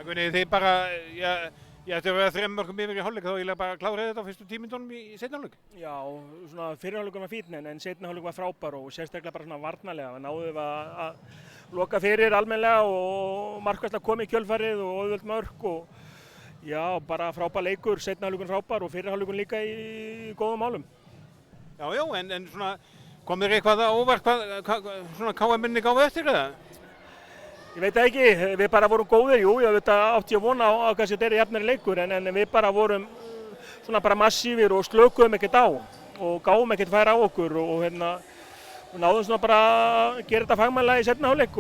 Gunni, þið bara, eftir að vera 3 mörkum yfir í hálfleik þá eiginlega bara kláraði þetta á fyrstu 10 mínútunum í seinni hálfleik. Já, svona fyrri hálfleikur var fínn en seinni hálfleikur var frábær og sérstaklega bara svona varnarlega. Við náðum að loka fyrir almennilega og markvarsla kom í kjölfarið og auðveld mörk og já, bara frábær leikur, seinni hálfleikur frábær og fyrri hálfleikur líka í góðum málum. Já, en svona kom þér eitthvað á óvart hvað svona KM-inni gáfu eftir eða? Ég veit það ekki, við bara vorum góðir, jú, ég veit að átti ég að vona á kannski þetta er jafnari leikur en við bara vorum svona bara massífir og slökuðum ekkert á og gáum ekkert færa á okkur og hérna við náðum svona bara að gera þetta fagmannlega í seinni hálfleik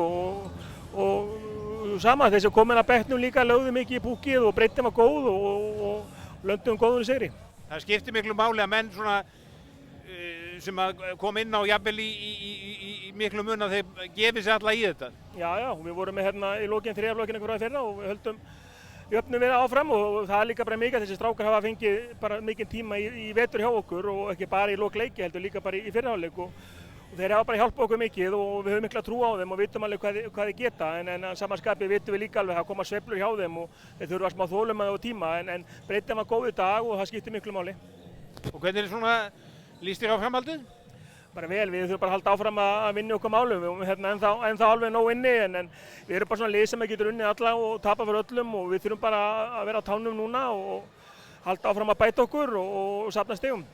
og sama þessi komin að bekknum líka lögðum mikið í púkið og breytin var góð og löndum góður í sigri. Það skiptir miklu máli að menn svona sem að kom inn á jafnvel í miklu mun að þeir gefi sér alla í þetta. Já, við vorum með hérna í lokin þriðaflokkinn einhverja fyrra og við höldum jöfnum við áfram og það er líka bara mikið þessi strákar hafa fengið bara mikinn tíma í vetur hjá okkur og ekki bara í lok leiki heldur líka bara í fyrra hálfleik og þeir hafa bara hjálpað okkur mikið og við höfum mikla trú á þeim og vitum alveg hvað þeir geta en samanskapi vitum við líka alveg að það koma sveiflur hjá þeim og þeir þurfa smá þolinmæði og tíma en breytin var góð í dag og það skiptir miklu máli. Og hvernig svona líst þér á framhaldið? Bara vel, við þurfum bara að halda áfram að vinna okkur málum, við erum hérna ennþá alveg nóg inni en við erum bara svona lið sem getur unnið alla og tapa fyrir öllum og við þurfum bara að vera á tánum núna og halda áfram að bæta okkur og safna stigum.